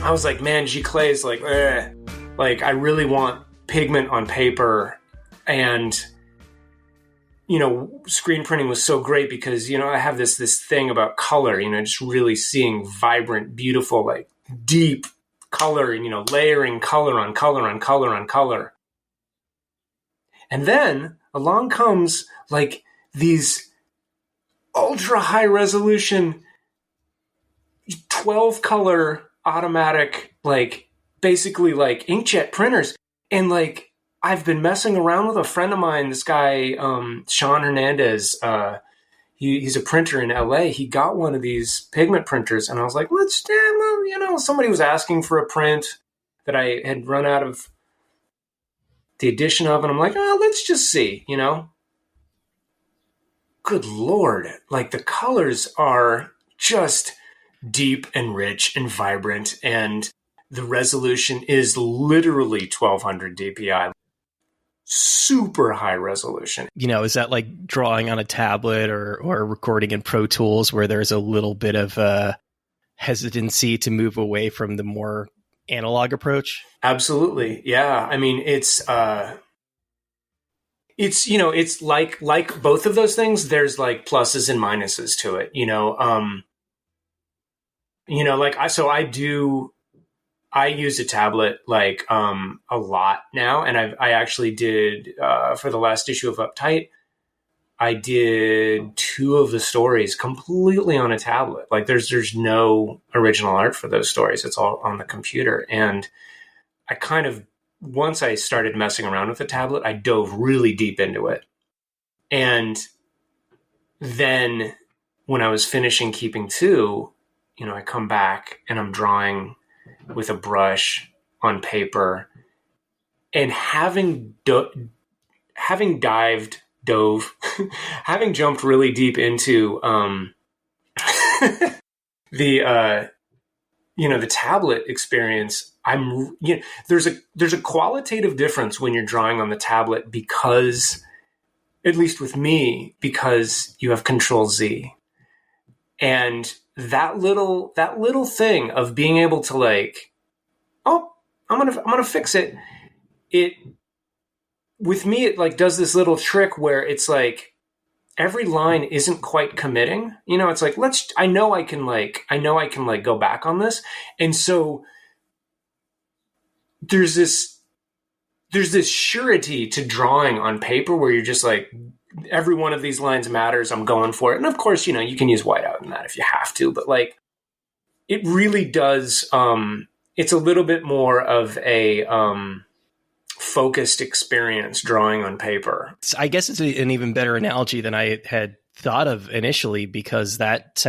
I was like, man, Giclée is like, like I really want pigment on paper. And, you know, screen printing was so great because, you know, I have this thing about color, you know, just really seeing vibrant, beautiful, like deep color, and, you know, layering color on color on color on color. And then along comes like these ultra high resolution 12 color automatic, like basically like inkjet printers. And like, I've been messing around with a friend of mine, this guy, Sean Hernandez. He's a printer in LA. He got one of these pigment printers, and I was like, you know, somebody was asking for a print that I had run out of the edition of, and I'm like, oh, let's just see, you know. Good Lord. Like the colors are just deep and rich and vibrant, and the resolution is literally 1200 DPI. Super high resolution. You know, is that like drawing on a tablet or recording in Pro Tools where there's a little bit of hesitancy to move away from the more analog approach? Absolutely. Yeah. I mean, it's you know, it's like both of those things, there's like pluses and minuses to it, you know. Like I use a tablet like a lot now, and I actually did for the last issue of Uptight, I did 2 of the stories completely on a tablet. Like there's no original art for those stories. It's all on the computer. And I kind of, once I started messing around with the tablet, I dove really deep into it. And then when I was finishing Keeping 2, you know, I come back and I'm drawing with a brush on paper, and having jumped really deep into the the tablet experience, there's a qualitative difference when you're drawing on the tablet, because, at least with me, because you have Control Z, and that little thing of being able to like, oh, I'm gonna fix it. With me, it like does this little trick where it's like every line isn't quite committing. You know, it's like, I know I can go back on this. And so there's this surety to drawing on paper where you're just like, every one of these lines matters. I'm going for it. And of course, you know, you can use whiteout in that if you have to, but like, it really does. It's a little bit more of a focused experience drawing on paper. I guess it's an even better analogy than I had thought of initially, because that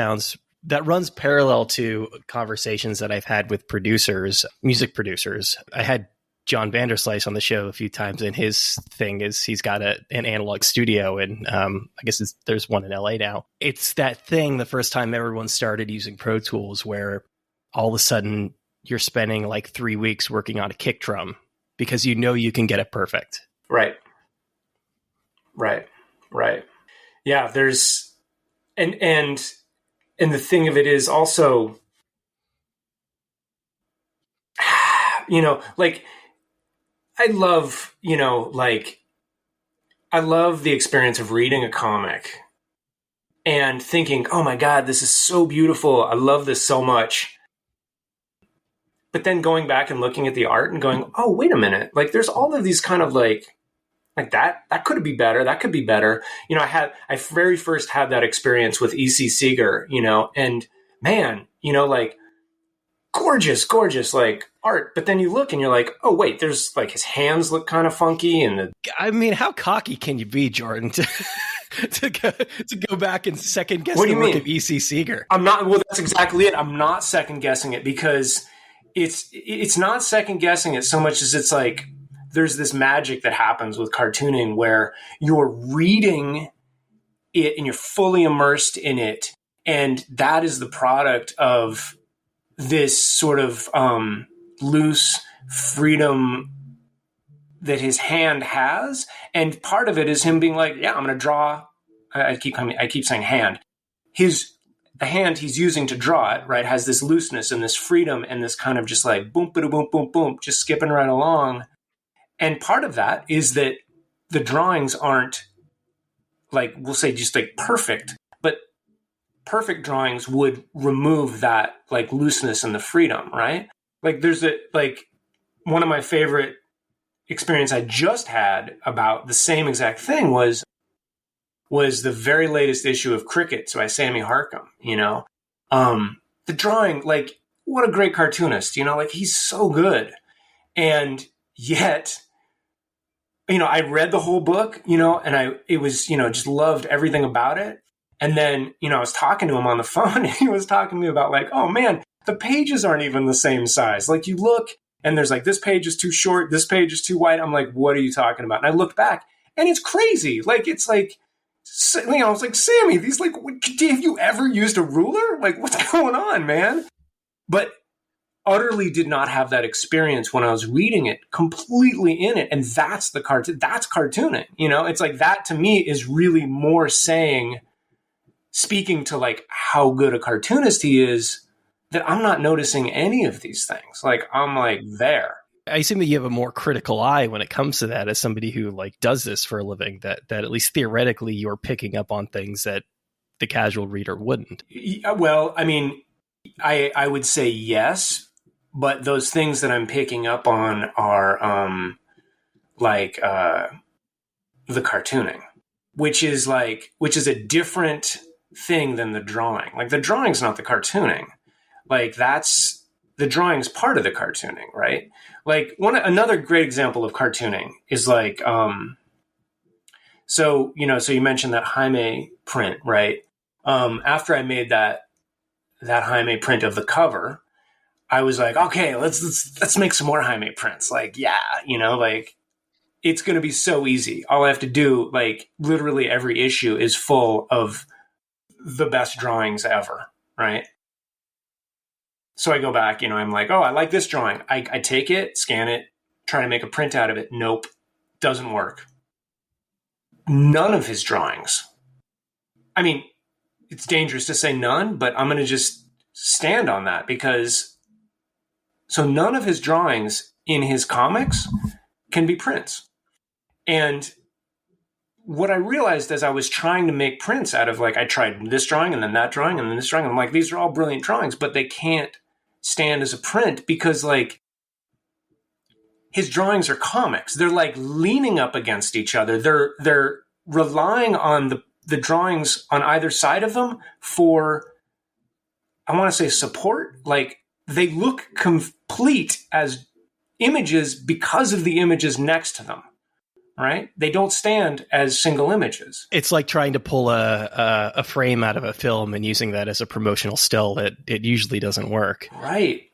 runs parallel to conversations that I've had with producers, music producers. I had John Vanderslice on the show a few times, and his thing is he's got an analog studio, and I guess there's one in LA now. It's that thing the first time everyone started using Pro Tools where all of a sudden you're spending like 3 weeks working on a kick drum because you know you can get it perfect. Right. Yeah, there's and the thing of it is also, you know, like I love the experience of reading a comic and thinking, oh my God, this is so beautiful. I love this so much. But then going back and looking at the art and going, oh, wait a minute. Like there's all of these kind of like that could be better. That could be better. You know, I very first had that experience with E.C. Seeger, you know, and man, you know, like gorgeous, like art. But then you look and you're like, oh wait, there's like his hands look kind of funky. And I mean, how cocky can you be, Jordan, to go back and second guess the work of E.C. Seeger? I'm not. Well, that's exactly it. I'm not second guessing it, because it's not second guessing it so much as it's like, there's this magic that happens with cartooning where you're reading it and you're fully immersed in it. And that is the product of this sort of loose freedom that his hand has. And part of it is him being like, yeah, I'm going to draw. I keep saying hand. His the hand he's using to draw it, right, has this looseness and this freedom and this kind of just like boom, boom, boom, boom, boom, just skipping right along. And part of that is that the drawings aren't like, we'll say just like perfect, but perfect drawings would remove that like looseness and the freedom, right? Like there's a, like one of my favorite experience I just had about the same exact thing was the very latest issue of Crickets by Sammy Harcum, you know? The drawing, like, what a great cartoonist, you know? Like, he's so good. And yet, you know, I read the whole book, you know, and it was, you know, just loved everything about it. And then, you know, I was talking to him on the phone and he was talking to me about like, oh man, the pages aren't even the same size. Like you look and there's like, this page is too short, this page is too wide. I'm like, what are you talking about? And I looked back and it's crazy. Like, it's like, you know, I was like, Sammy, these like, have you ever used a ruler? Like, what's going on, man? But utterly did not have that experience when I was reading it, completely in it. And that's the cartoon. That's cartooning. You know, it's like that to me is really more speaking to like how good a cartoonist he is, that I'm not noticing any of these things. Like I'm like there. I assume that you have a more critical eye when it comes to that as somebody who like does this for a living, that at least theoretically you're picking up on things that the casual reader wouldn't. Well, I mean, I would say yes, but those things that I'm picking up on are like the cartooning, which is a different thing than the drawing. Like the drawing's not the cartooning. Like the drawing's part of the cartooning, right? Like another great example of cartooning is like so you mentioned that Jaime print, right? After I made that Jaime print of the cover, I was like, okay, let's make some more Jaime prints. Like, yeah, you know, like it's going to be so easy. All I have to do, like literally every issue is full of the best drawings ever, right? So I go back, you know, I'm like, oh, I like this drawing. I take it, scan it, try to make a print out of it. Nope, doesn't work. None of his drawings. I mean, it's dangerous to say none, but I'm going to just stand on that because so none of his drawings in his comics can be prints. And what I realized as I was trying to make prints out of like, I tried this drawing and then that drawing and then this drawing. I'm like, these are all brilliant drawings, but they can't stand as a print because like his drawings are comics. They're like leaning up against each other. They're relying on the drawings on either side of them for, I want to say support. Like they look complete as images because of the images next to them. Right? They don't stand as single images. It's like trying to pull a frame out of a film and using that as a promotional still. That it usually doesn't work. Right.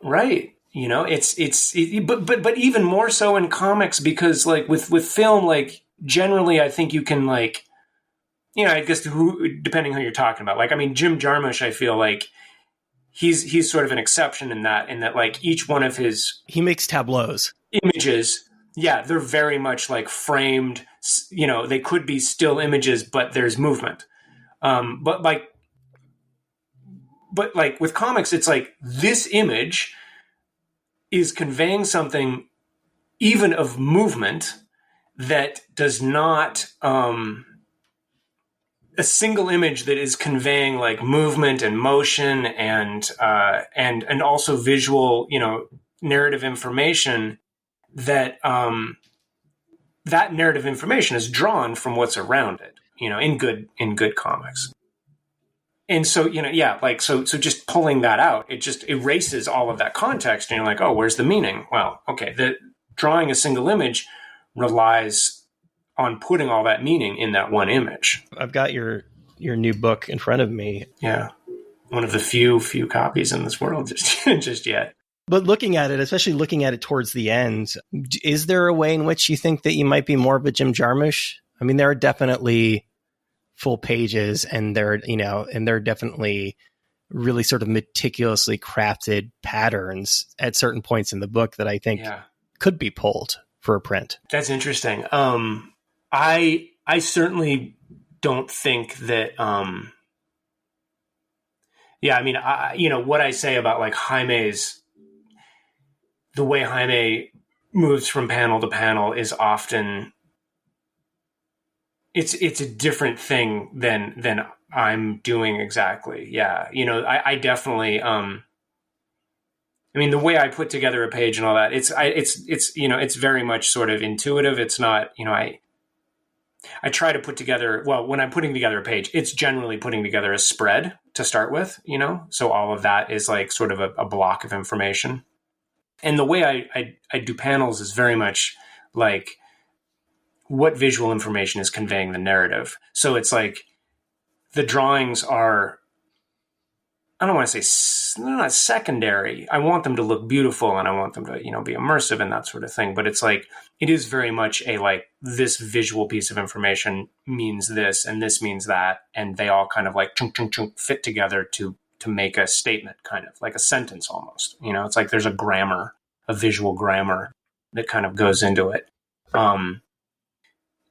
You know, but even more so in comics because like with film, like generally I think you can like, you know, I guess depending who you're talking about. Like, I mean, Jim Jarmusch, I feel like he's sort of an exception in that like each one of his he makes tableaus images. Yeah, they're very much like framed, you know, they could be still images, but there's movement. But like with comics, it's like this image is conveying something even of movement that does not, a single image that is conveying like movement and motion and also visual, you know, narrative information that that narrative information is drawn from what's around it, you know, in good comics. And so, you know, yeah, like so just pulling that out, it just erases all of that context and you're like, oh, where's the meaning? Well, okay, the drawing a single image relies on putting all that meaning in that one image. I've got your new book in front of me. Yeah. One of the few copies in this world just yet. But looking at it, especially looking at it towards the end, is there a way in which you think that you might be more of a Jim Jarmusch? I mean, there are definitely full pages and there are definitely really sort of meticulously crafted patterns at certain points in the book that I think could be pulled for a print. That's interesting. I certainly don't think that, Yeah, I mean, what I say about like Jaime's, the way Jaime moves from panel to panel is often, it's a different thing than I'm doing exactly. Yeah, I definitely, I mean, the way I put together a page and all that, it's very much sort of intuitive. It's not, I try to put together, well, when I'm putting together a page, it's generally putting together a spread to start with, so all of that is like sort of a block of information. And the way I do panels is very much like what visual information is conveying the narrative. So it's like the drawings are, I don't want to say they're not secondary. I want them to look beautiful and I want them to, be immersive and that sort of thing. But it's like, it is very much a like, this visual piece of information means this and this means that. And they all kind of like chunk, chunk, chunk fit together to make a statement, kind of like a sentence almost. It's like there's a visual grammar that kind of goes into it.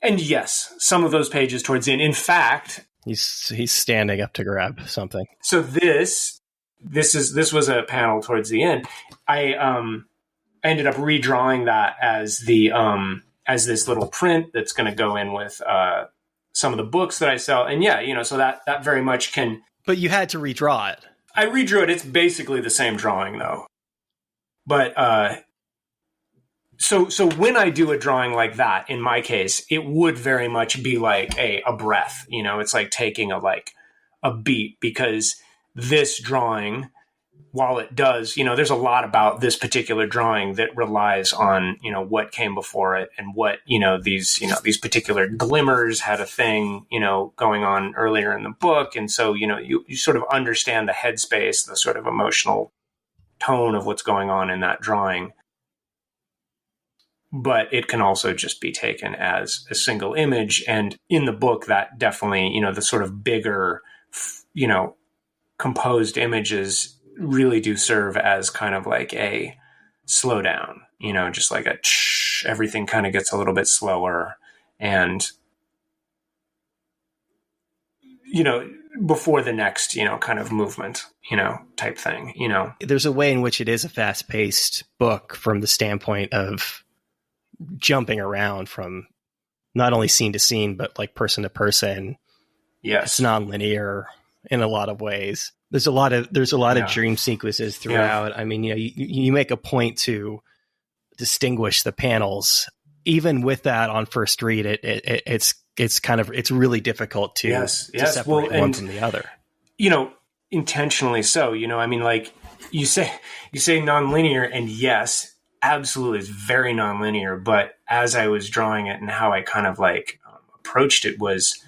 And yes, some of those pages towards the end, in fact, he's standing up to grab something. So this was a panel towards the end. I ended up redrawing that as the as this little print that's going to go in with some of the books that I sell. And yeah, so that very much can. But you had to redraw it. I redrew it. It's basically the same drawing though. But so when I do a drawing like that, in my case, it would very much be like a breath. It's like taking a beat, because this drawing, while it does, there's a lot about this particular drawing that relies on, what came before it and what, these particular glimmers had a thing, going on earlier in the book. And so, you sort of understand the headspace, the sort of emotional tone of what's going on in that drawing. But it can also just be taken as a single image. And in the book, that definitely, the sort of bigger, composed images really do serve as kind of like a slowdown, just like everything kind of gets a little bit slower. And, before the next, kind of movement, type thing, There's a way in which it is a fast-paced book from the standpoint of jumping around from not only scene to scene, but like person to person. Yes. It's non-linear in a lot of ways. There's a lot of dream sequences throughout. Yeah. I mean, you make a point to distinguish the panels. Even with that on first read, it's really difficult to separate one from the other. Intentionally so. I mean, like you say non-linear, and yes, absolutely, it's very nonlinear. But as I was drawing it and how I kind of like approached it was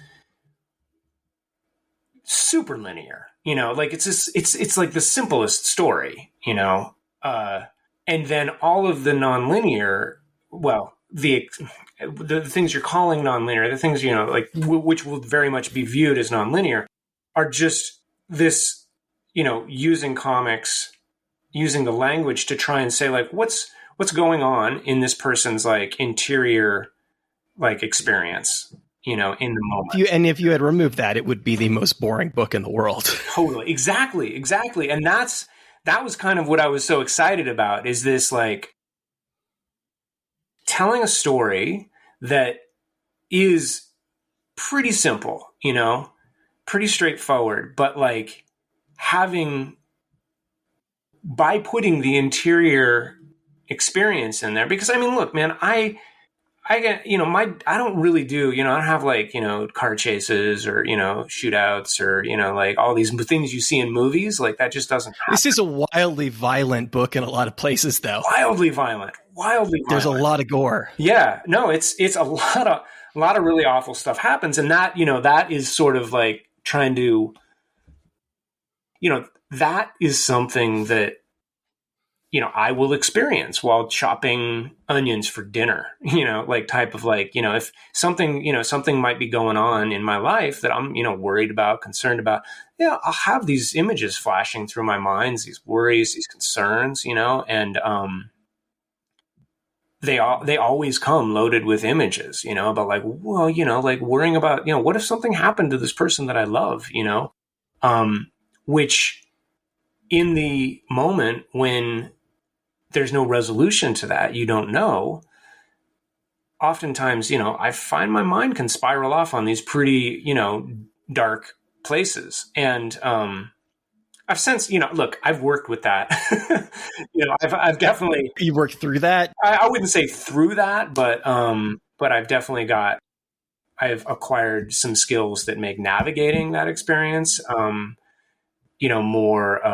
super linear. Like it's like the simplest story. And then all of the nonlinear, well, the things you're calling nonlinear, the things which will very much be viewed as nonlinear, are just this, using comics, using the language to try and say like what's going on in this person's like interior like experience, in the moment. If you had removed that, it would be the most boring book in the world. Totally. Exactly. And that was kind of what I was so excited about, is this like telling a story that is pretty simple, pretty straightforward, but like by putting the interior experience in there. Because I mean, look, man, I get, I don't really do, I don't have like, car chases or, shootouts or, like all these things you see in movies. Like that just doesn't happen. This is a wildly violent book in a lot of places though. Wildly violent. There's a lot of gore. Yeah, no, it's a lot of really awful stuff happens. And that, that is sort of like trying to, that is something that, I will experience while chopping onions for dinner, like type of like, if something might be going on in my life that I'm, worried about, concerned about, I'll have these images flashing through my mind, these worries, these concerns, and they always come loaded with images, about like, well, like worrying about, what if something happened to this person that I love, which in the moment when there's no resolution to that, you don't know. Oftentimes, I find my mind can spiral off on these pretty, dark places. And I've since, look, I've worked with that. I've definitely, You worked through that? I wouldn't say through that, but I've definitely I've acquired some skills that make navigating that experience, more,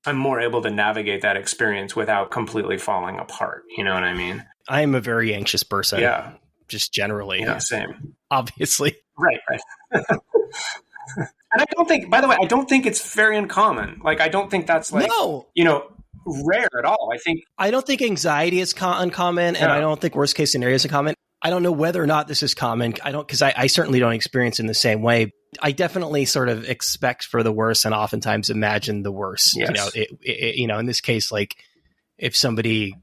I'm more able to navigate that experience without completely falling apart. You know what I mean? I am a very anxious person. Yeah. Just generally. Yeah, same. Obviously. Right. And I don't think, by the way, I don't think it's very uncommon. Like, I don't think that's like, no, rare at all. I don't think anxiety is uncommon, and I don't think worst case scenario is uncommon. I don't know whether or not this is common. Because I certainly don't experience it in the same way. I definitely sort of expect for the worst and oftentimes imagine the worst. Yes. In this case, like if somebody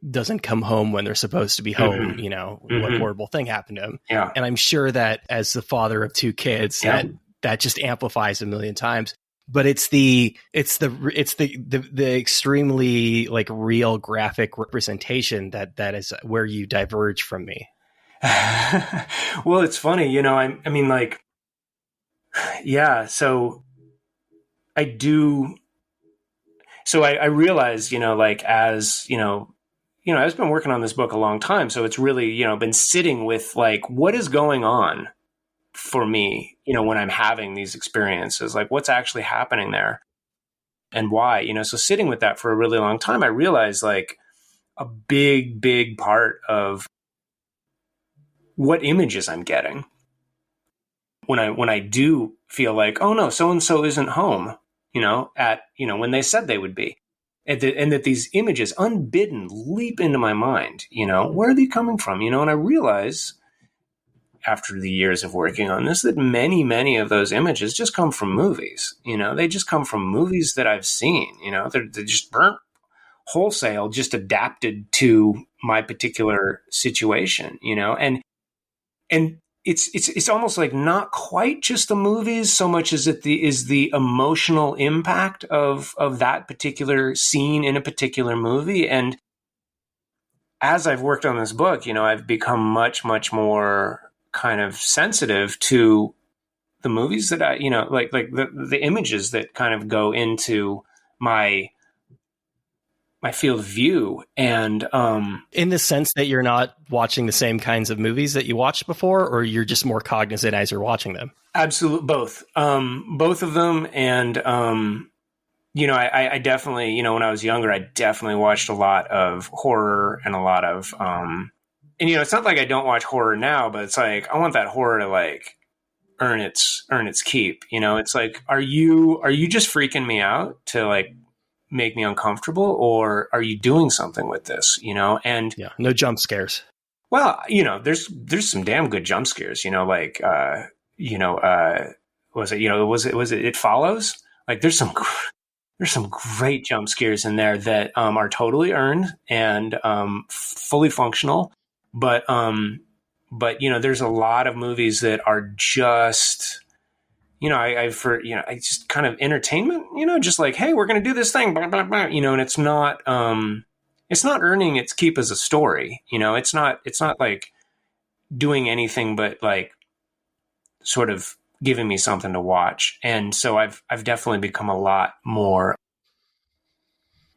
doesn't come home when they're supposed to be home, what horrible thing happened to them. Yeah. And I'm sure that as the father of two kids, that just amplifies a million times. But it's the extremely like real graphic representation that is where you diverge from me. Well, it's funny, I mean, like, yeah. So I do. So I realized, like, as I've been working on this book a long time, so it's really, been sitting with like, what is going on for me, when I'm having these experiences, like what's actually happening there and why, so sitting with that for a really long time, I realized like a big, big part of what images I'm getting when I do feel like, oh no, so-and-so isn't home, when they said they would be. And that these images unbidden leap into my mind, where are they coming from? And I realize after the years of working on this that many, many of those images just come from movies. They just come from movies that I've seen. They're just burnt wholesale, just adapted to my particular situation. And it's almost like not quite just the movies so much as it is the emotional impact of that particular scene in a particular movie. And as I've worked on this book, I've become much, much more kind of sensitive to the movies that I, like the images that kind of go into my field of view. And in the sense that you're not watching the same kinds of movies that you watched before, or you're just more cognizant as you're watching them? Absolutely, both of them. And I definitely, when I was younger, I definitely watched a lot of horror and a lot of and it's not like I don't watch horror now, but it's like I want that horror to like earn its keep. It's like, are you just freaking me out to like make me uncomfortable, or are you doing something with this? And no jump scares. Well, there's some damn good jump scares. Like was it It Follows? Like there's some great jump scares in there that are totally earned and fully functional. But there's a lot of movies that are just, I just kind of entertainment, just like, hey, we're going to do this thing, blah, blah, blah, and it's not earning its keep as a story. It's not like doing anything but like sort of giving me something to watch. And so I've definitely become a lot more,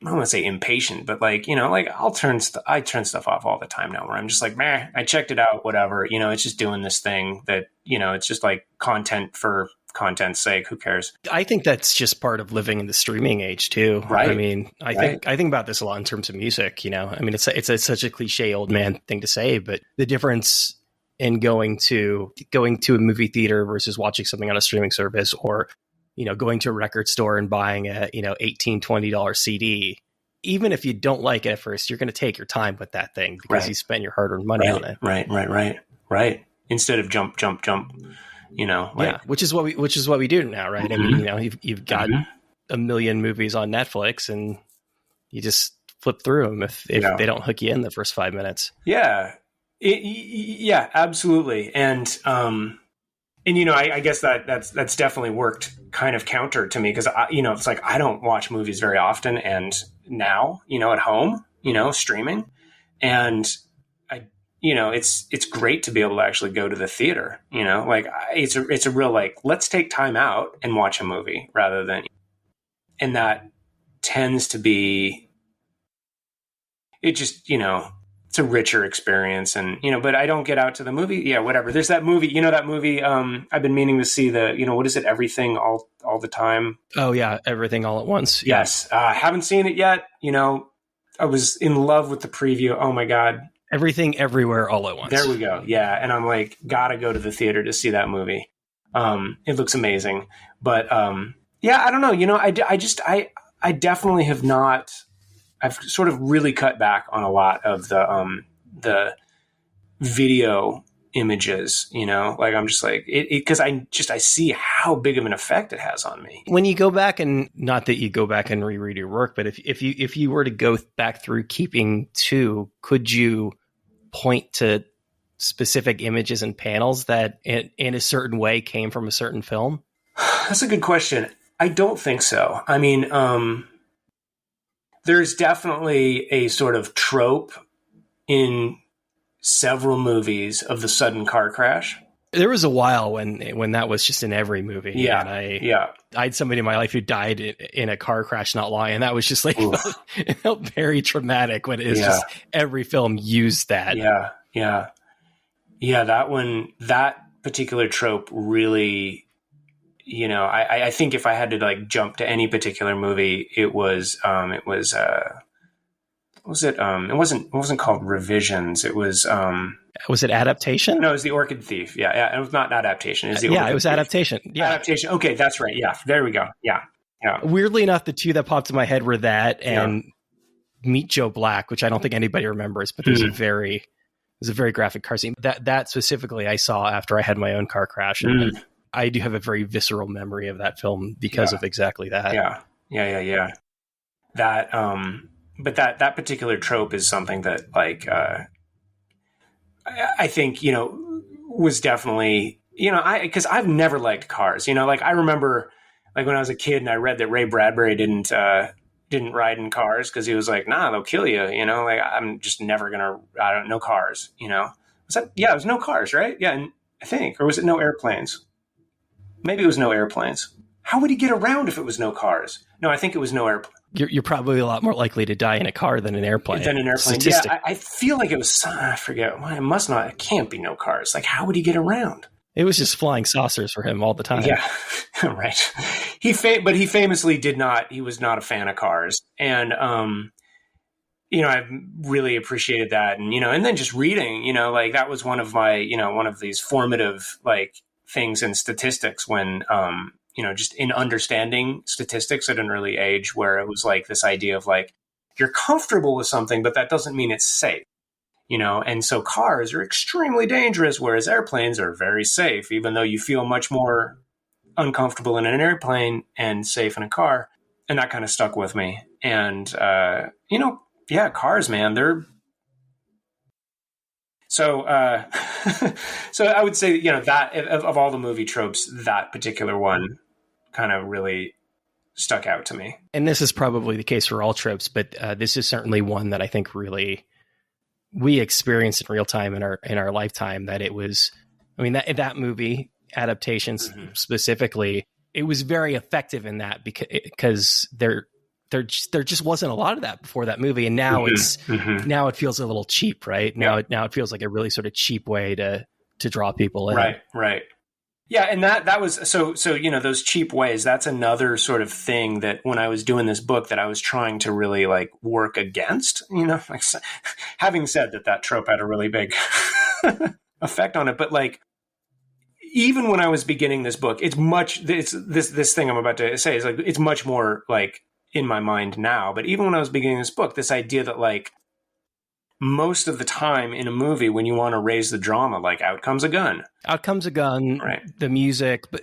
I don't want to say impatient, but like, like I turn stuff off all the time now where I'm just like, meh, I checked it out, whatever, it's just doing this thing that, it's just like content for content's sake. Who cares? I think that's just part of living in the streaming age too. Right. I mean, I think about this a lot in terms of music, I mean, it's such a cliche old man thing to say, but the difference in going to a movie theater versus watching something on a streaming service, or going to a record store and buying a, $18, $20 CD, even if you don't like it at first, you're going to take your time with that thing because you spent your hard-earned money on it. Right. Instead of jump, which is what we do now. Right. Mm-hmm. I mean, you've got a million movies on Netflix and you just flip through them if they don't hook you in the first 5 minutes. Yeah. Yeah, absolutely. And, And I guess that's definitely worked kind of counter to me because it's like I don't watch movies very often, and now at home, streaming, and I it's great to be able to actually go to the theater. Like it's a real like let's take time out and watch a movie rather than, and that tends to be it just it's a richer experience. And but I don't get out to the movie. Yeah, whatever. There's that movie, that movie I've been meaning to see, the what is it, Everything all the time. Oh yeah, Everything All at Once. Yes. Haven't seen it yet. I was in love with the preview. Oh my god. Everything Everywhere All at Once. There we go. Yeah, and I'm like, gotta go to the theater to see that movie. It looks amazing. But yeah, I don't know. I definitely have not. I've sort of really cut back on a lot of the video images, like I'm just like it because I see how big of an effect it has on me. When you go back, and not that you go back and reread your work, but if you were to go back through Keeping Two, could you point to specific images and panels that in a certain way came from a certain film? That's a good question. I don't think so. I mean, there's definitely a sort of trope in several movies of the sudden car crash. There was a while when that was just in every movie. Yeah. And I had somebody in my life who died in a car crash not long, and that was just like it felt very traumatic when it is just every film used that. Yeah. That particular trope really, I think if I had to like jump to any particular movie, it wasn't called Revisions. It was it Adaptation? No, it was The Orchid Thief. Yeah. It was not Adaptation. It was it was Thief. Adaptation. Yeah. Adaptation. Okay. That's right. Yeah. There we go. Yeah. Weirdly enough, the two that popped in my head were that and Meet Joe Black, which I don't think anybody remembers, but there's a very graphic car scene. That specifically I saw after I had my own car crash. And I do have a very visceral memory of that film because of exactly that. Yeah. That, but that particular trope is something that like, I think, was definitely, because I've never liked cars, like I remember like when I was a kid and I read that Ray Bradbury didn't ride in cars because he was like, nah, they'll kill you. Like I'm just never no cars, was that? Yeah, it was no cars, right? Yeah. And I think, or was it no airplanes? Maybe it was no airplanes. How would he get around if it was no cars? No, I think it was no airplane. You're probably a lot more likely to die in a car than an airplane. Yeah, I feel like it was, I forget. It can't be no cars. Like, how would he get around? It was just flying saucers for him all the time. Yeah, right. But he famously he was not a fan of cars. And, I really appreciated that. And, and then just reading, like that was one of my, one of these formative, like, things in statistics when, just in understanding statistics at an early age, where it was like this idea of like, you're comfortable with something, but that doesn't mean it's safe, and so cars are extremely dangerous, whereas airplanes are very safe, even though you feel much more uncomfortable in an airplane and safe in a car. And that kind of stuck with me. And, cars, man, they're, so I would say, that of all the movie tropes, that particular one kind of really stuck out to me. And this is probably the case for all tropes, but this is certainly one that I think really we experienced in real time in our lifetime. That it was, that movie adaptations specifically, it was very effective in that because there just wasn't a lot of that before that movie, and now now it feels a little cheap, right? Now it feels like a really sort of cheap way to draw people in. Right. Yeah, and that was so those cheap ways. That's another sort of thing that when I was doing this book that I was trying to really like work against. Like, having said that trope had a really big effect on it, but like even when I was beginning this book, it's this thing I'm about to say is like it's much more like in my mind now. But even when I was beginning this book, this idea that like most of the time in a movie, when you want to raise the drama, like out comes a gun, right? The music, but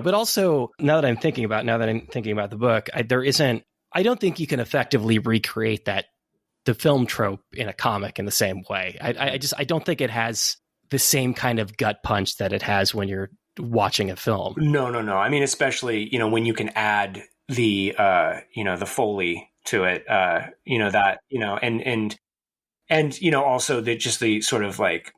but also now that I'm thinking about the book, I don't think you can effectively recreate the film trope in a comic in the same way. I don't think it has the same kind of gut punch that it has when you're watching a film. No, no, no. I mean, especially, when you can add the Foley to it, that, and, also just the sort of like,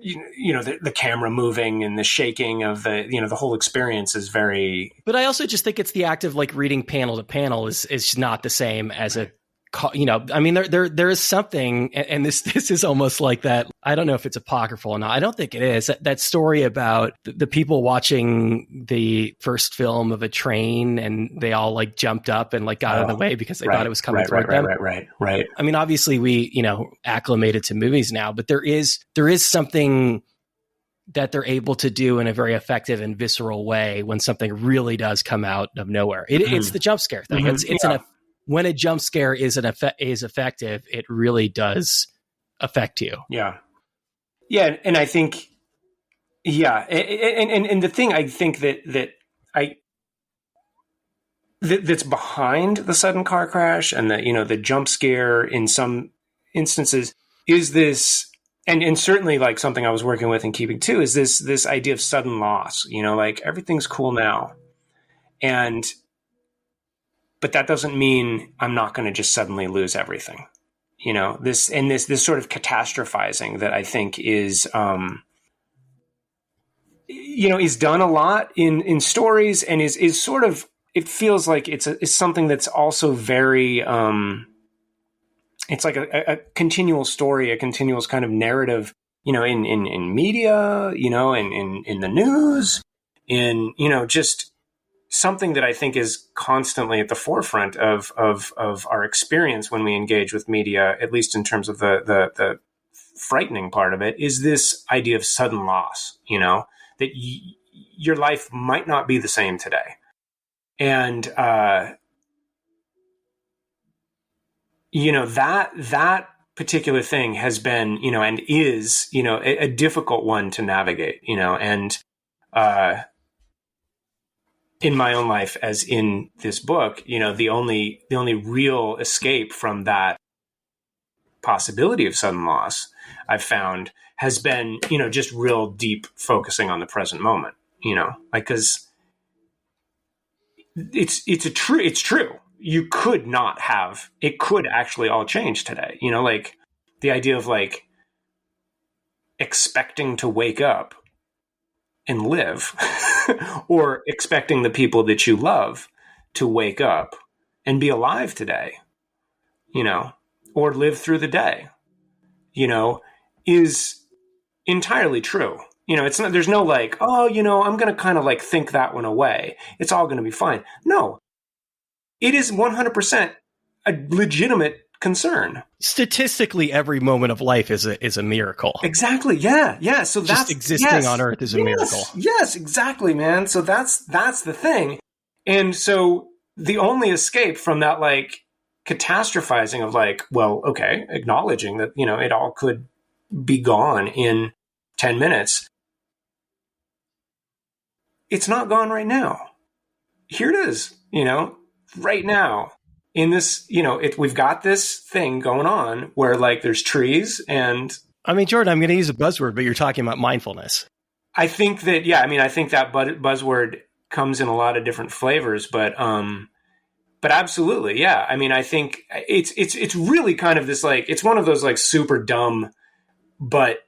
the camera moving and the shaking of the whole experience is very. But I also just think it's the act of like reading panel to panel is not the same as a, I mean, there is something, and this is almost like that. I don't know if it's apocryphal or not. I don't think it is. That story about the people watching the first film of a train, and they all like jumped up and like got out of the way because they thought it was coming toward them. Right. I mean, obviously we, acclimated to movies now, but there is something that they're able to do in a very effective and visceral way when something really does come out of nowhere. It's the jump scare thing. Mm-hmm. When a jump scare is effective, it really does affect you. Yeah. Yeah. And I think, yeah. And the thing I think that's behind the sudden car crash and the jump scare in some instances is this, and certainly like something I was working with and keeping too, is this idea of sudden loss, like everything's cool now. But that doesn't mean I'm not going to just suddenly lose everything. This sort of catastrophizing that I think is done a lot in stories, and is sort of, it feels like it's something that's also very it's like a continual story, a continuous kind of narrative, in media, in the news, just something that I think is constantly at the forefront of our experience when we engage with media, at least in terms of the frightening part of it, is this idea of sudden loss, that your life might not be the same today. And, that particular thing has been, and is, a difficult one to navigate, and, in my own life, as in this book, the only real escape from that possibility of sudden loss I've found has been, just real deep focusing on the present moment, like, cause it's true. You could not have, it could actually all change today. Like the idea of like expecting to wake up and live or expecting the people that you love to wake up and be alive today, or live through the day, is entirely true. It's not, there's no like, oh, I'm going to kind of like think that one away. It's all going to be fine. No, it is 100% a legitimate concern. Statistically, every moment of life is a miracle. Exactly. Yeah. Yeah. So that's just existing on Earth is a miracle. Yes, exactly, man. So that's the thing. And so the only escape from that, like, catastrophizing of like, well, okay, acknowledging that, it all could be gone in 10 minutes. It's not gone right now. Here it is, right now. In this, we've got this thing going on where like there's trees and. I mean, Jordan, I'm going to use a buzzword, but you're talking about mindfulness. I think that, yeah, I mean, I think that buzzword comes in a lot of different flavors, but absolutely, yeah. I mean, I think it's really kind of this, like, it's one of those like super dumb, but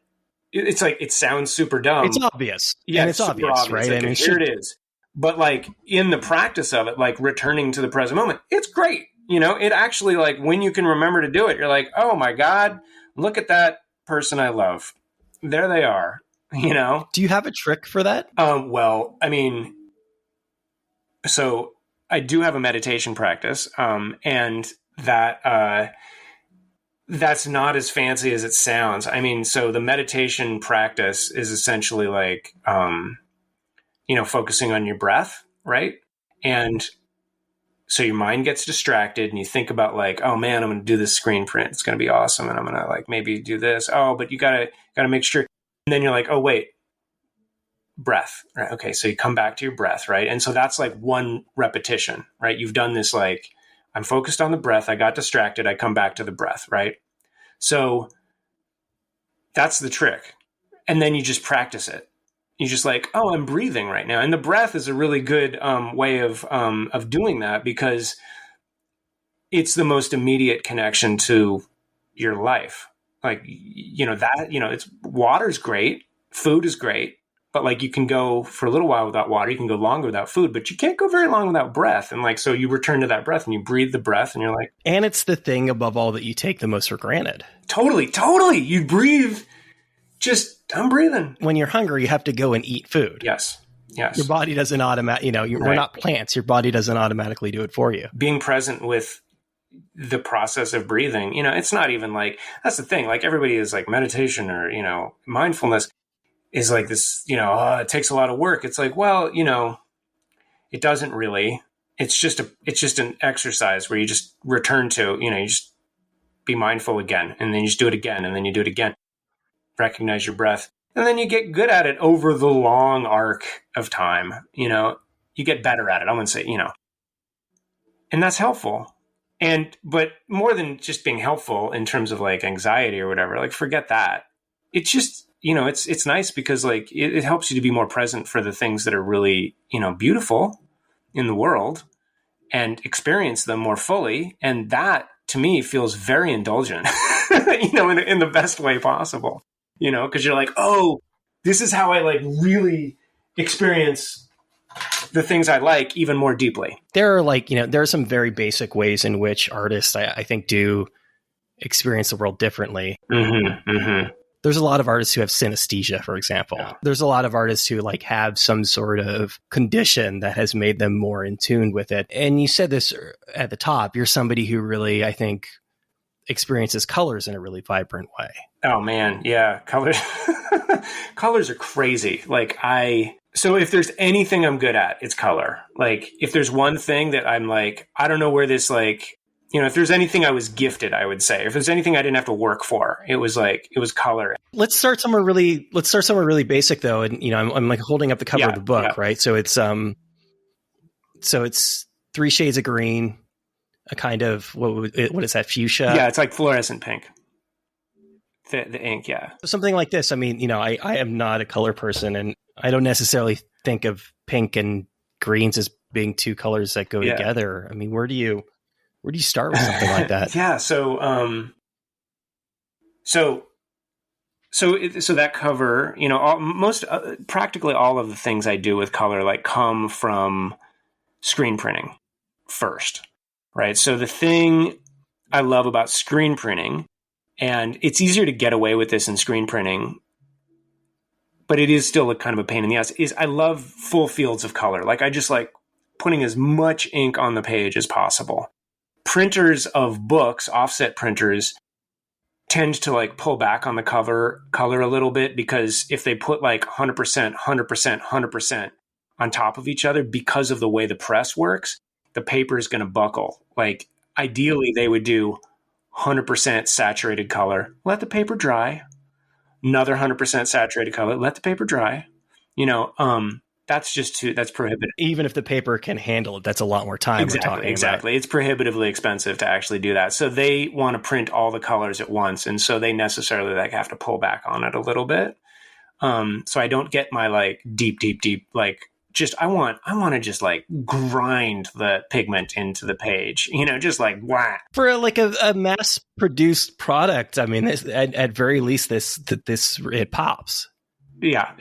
it's like, it sounds super dumb. It's obvious. Yeah, and it's obvious, right? Like, here it is. But like in the practice of it, like returning to the present moment, it's great. It actually, like, when you can remember to do it, you're like, oh my God, look at that person I love. There they are, Do you have a trick for that? Well, I mean, so I do have a meditation practice, and that, that's not as fancy as it sounds. I mean, so the meditation practice is essentially like, focusing on your breath, right? And so your mind gets distracted and you think about like, oh man, I'm going to do this screen print. It's going to be awesome. And I'm going to like maybe do this. Oh, but you gotta make sure. And then you're like, oh wait, breath. Right? Okay. So you come back to your breath. Right. And so that's like one repetition, right? You've done this, like, I'm focused on the breath. I got distracted. I come back to the breath. Right. So that's the trick. And then you just practice it. You're just like, oh, I'm breathing right now. And the breath is a really good way of doing that, because it's the most immediate connection to your life. Like, it's water's great, food is great, but like you can go for a little while without water, you can go longer without food, but you can't go very long without breath. And like, so you return to that breath and you breathe the breath and you're like, and it's the thing above all that you take the most for granted. Totally. You breathe. I'm breathing. When you're hungry, you have to go and eat food. Yes. Your body doesn't we're not plants. Your body doesn't automatically do it for you. Being present with the process of breathing, it's not even like, that's the thing. Like everybody is like meditation or, mindfulness is like this, it takes a lot of work. It's like, well, it doesn't really. It's just an exercise where you just return to, you just be mindful again, and then you just do it again, and then you do it again. Recognize your breath. And then you get good at it over the long arc of time. You get better at it. I wouldn't say, and that's helpful. But more than just being helpful in terms of like anxiety or whatever, like forget that. It's just, it's nice because like it helps you to be more present for the things that are really, beautiful in the world and experience them more fully. And that to me feels very indulgent, in the best way possible, because you're like, oh, this is how I like really experience the things I like even more deeply. There are there are some very basic ways in which artists, I think, do experience the world differently. Mm-hmm, mm-hmm. There's a lot of artists who have synesthesia, for example. Yeah. There's a lot of artists who like have some sort of condition that has made them more in tune with it. And you said this at the top, you're somebody who really, I think, experiences colors in a really vibrant way. Oh man. Yeah. Colors, colors are crazy. So if there's anything I'm good at, it's color. Like if there's one thing that I'm like, I don't know where this like, if there's anything I was gifted, I would say, if there's anything I didn't have to work for, it was color. Let's start somewhere really basic though. And, I'm like holding up the cover of the book, right? So it's 3 shades of green, a kind of, what is that? Fuchsia? Yeah. It's like fluorescent pink. The ink. Yeah. Something like this. I mean, I am not a color person, and I don't necessarily think of pink and greens as being two colors that go together. I mean, where do you start with something like that? Yeah. So that cover, practically all of the things I do with color, like come from screen printing first, right? So the thing I love about screen printing, and it's easier to get away with this in screen printing, but it is still a kind of a pain in the ass, is I love full fields of color. Like I just like putting as much ink on the page as possible. Printers of books, offset printers, tend to like pull back on the color a little bit, because if they put like 100%, 100%, 100% on top of each other, because of the way the press works, the paper is going to buckle. Like ideally they would do 100% saturated color, let the paper dry, another 100% saturated color, let the paper dry. That's prohibitive. Even if the paper can handle it, that's a lot more time we're talking about. Exactly. It's prohibitively expensive to actually do that. So they want to print all the colors at once. And so they necessarily like have to pull back on it a little bit. So I don't get my like deep, like just, I want to just like grind the pigment into the page, just like wah. For like a mass produced product. I mean, at very least this it pops. Yeah.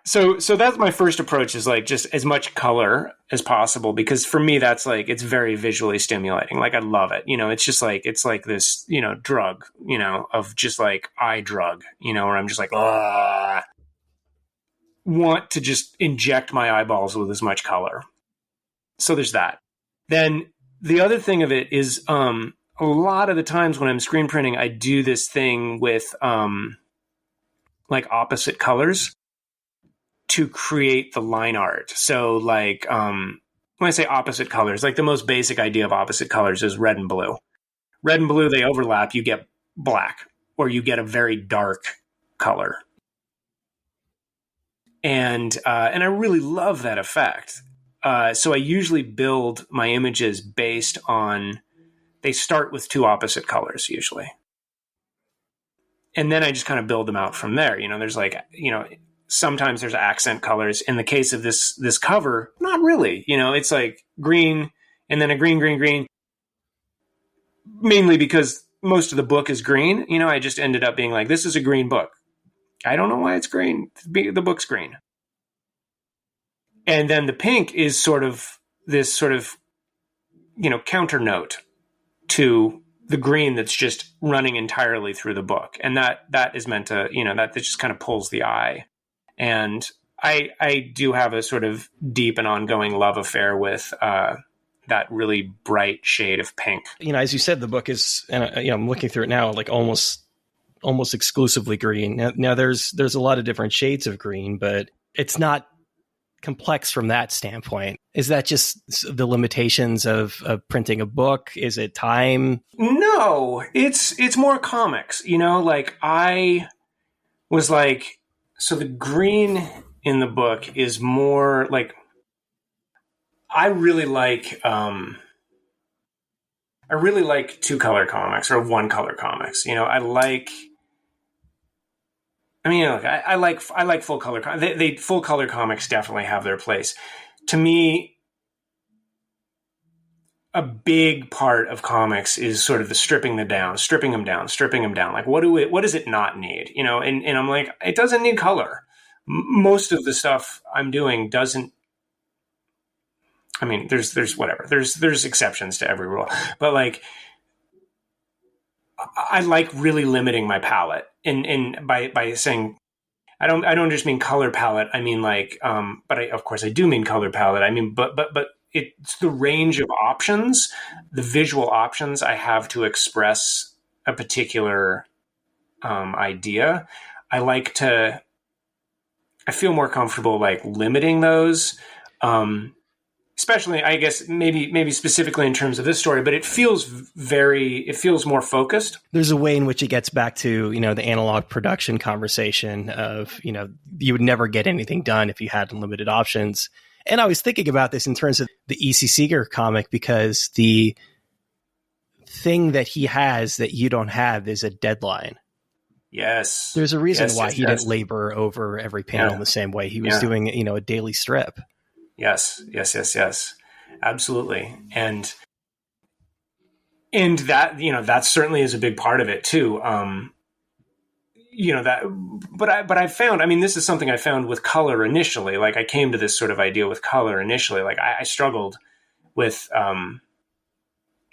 So that's my first approach, is like just as much color as possible, because for me, that's like, it's very visually stimulating. Like I love it. It's just like, it's like this, drug, of just like eye drug, where I'm just like, want to just inject my eyeballs with as much color. So there's that. Then the other thing of it is, a lot of the times when I'm screen printing, I do this thing with, like opposite colors to create the line art. So like, when I say opposite colors, like the most basic idea of opposite colors is red and blue. Red and blue, they overlap, you get black, or you get a very dark color. And I really love that effect. So I usually build my images based on, they start with two opposite colors usually. and then I just kind of build them out from there. There's like, sometimes there's accent colors. In the case of this cover, not really. It's like green and then a green, green, green, mainly because most of the book is green. I just ended up being like, this is a green book. I don't know why it's green. The book's green. And then the pink is sort of this sort of, counter note to the green that's just running entirely through the book. And that is meant to, that just kind of pulls the eye. And I do have a sort of deep and ongoing love affair with that really bright shade of pink. As you said, the book is, and I'm looking through it now, like almost exclusively green. Now there's a lot of different shades of green, but it's not complex from that standpoint. Is that just the limitations of printing a book? Is it time? No, it's more comics. Like I was like, so the green in the book is more like, I really like two color comics or one color comics. I like full color. They full color comics definitely have their place. To me, a big part of comics is sort of the stripping them down. Like, what does it not need? And I'm like, it doesn't need color. Most of the stuff I'm doing doesn't. I mean, there's whatever. There's exceptions to every rule, but like, I like really limiting my palette, and by saying, I don't just mean color palette. I mean like, but of course I do mean color palette. I mean, but it's the range of options, the visual options I have to express a particular idea. I feel more comfortable like limiting those. Especially, I guess, maybe specifically in terms of this story, but it feels more focused. There's a way in which it gets back to, the analog production conversation of, you would never get anything done if you had unlimited options. And I was thinking about this in terms of the E.C. Seeger comic, because the thing that he has that you don't have is a deadline. Yes. There's a reason why he didn't labor over every panel the same way. He was doing, a daily strip. Yes. Absolutely. And that, that certainly is a big part of it too. But I found, I mean, this is something I found with color initially. Like I came to this sort of idea with color initially. Like I struggled with,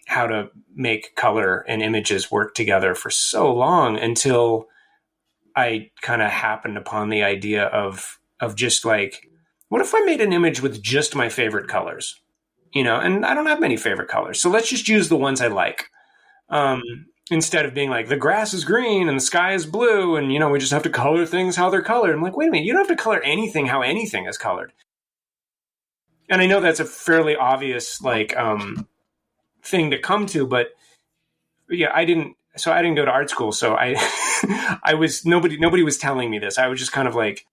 how to make color and images work together for so long until I kind of happened upon the idea of just like, what if I made an image with just my favorite colors? And I don't have many favorite colors. So let's just use the ones I like. Instead of being like, the grass is green and the sky is blue and, we just have to color things how they're colored. I'm like, wait a minute, you don't have to color anything how anything is colored. And I know that's a fairly obvious, like, thing to come to, but yeah, I didn't go to art school. So nobody was telling me this. I was just kind of like,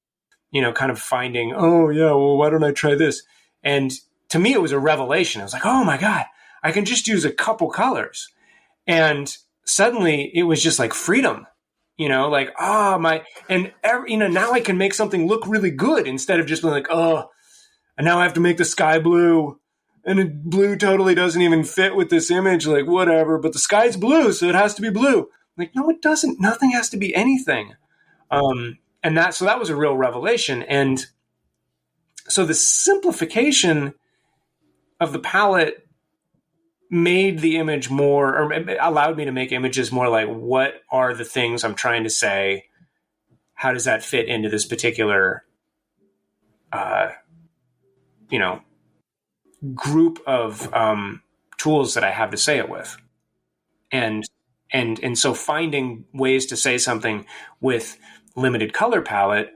kind of finding, oh yeah, well, why don't I try this? And to me, it was a revelation. I was like, oh my God, I can just use a couple colors. And suddenly it was just like freedom, now I can make something look really good instead of just being like, oh, and now I have to make the sky blue and blue totally doesn't even fit with this image. Like whatever, but the sky's blue. So it has to be blue. Like, no, it doesn't. Nothing has to be anything. So that was a real revelation. And so the simplification of the palette made the image more, or allowed me to make images more like, what are the things I'm trying to say? How does that fit into this particular, group of tools that I have to say it with? And so finding ways to say something with limited color palette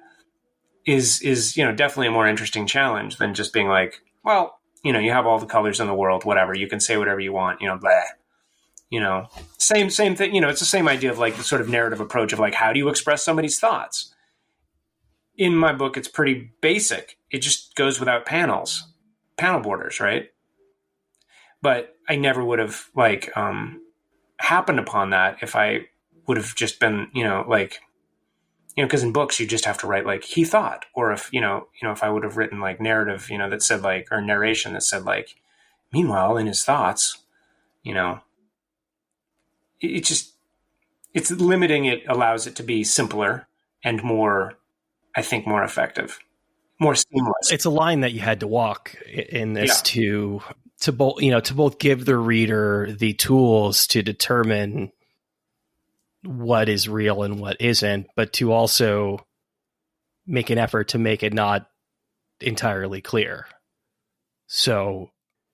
is definitely a more interesting challenge than just being like, well, you have all the colors in the world, whatever, you can say whatever you want, blah. Same thing, it's the same idea of like the sort of narrative approach of like, how do you express somebody's thoughts? In my book, it's pretty basic. It just goes without panel borders, right? But I never would have like happened upon that if I would have just been, like, because in books you just have to write like he thought, or if if I would have written like narrative, that said like, or narration that said like, meanwhile in his thoughts, you know, it just it's limiting. It allows it to be simpler and more, I think, more effective, more seamless. It's a line that you had to walk in this Yeah. to both to both give the reader the tools to determine what is real and what isn't, but to also make an effort to make it not entirely clear. So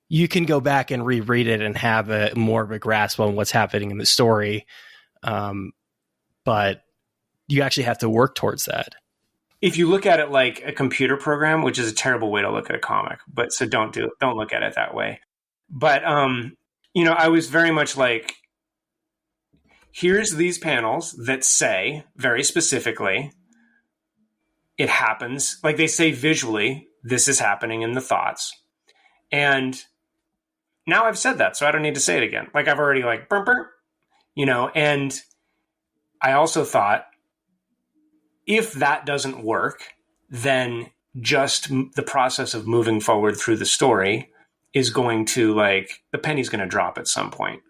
you can go back and reread it and have a more of a grasp on what's happening in the story, but you actually have to work towards that. If you look at it like a computer program, which is a terrible way to look at a comic, but so don't look at it that way. But I was very much like, here's these panels that say very specifically, it happens, like they say visually, this is happening in the thoughts. And now I've said that, so I don't need to say it again. Like I've already like, burp, burp, and I also thought, if that doesn't work, then just the process of moving forward through the story is going to, like, the penny's going to drop at some point.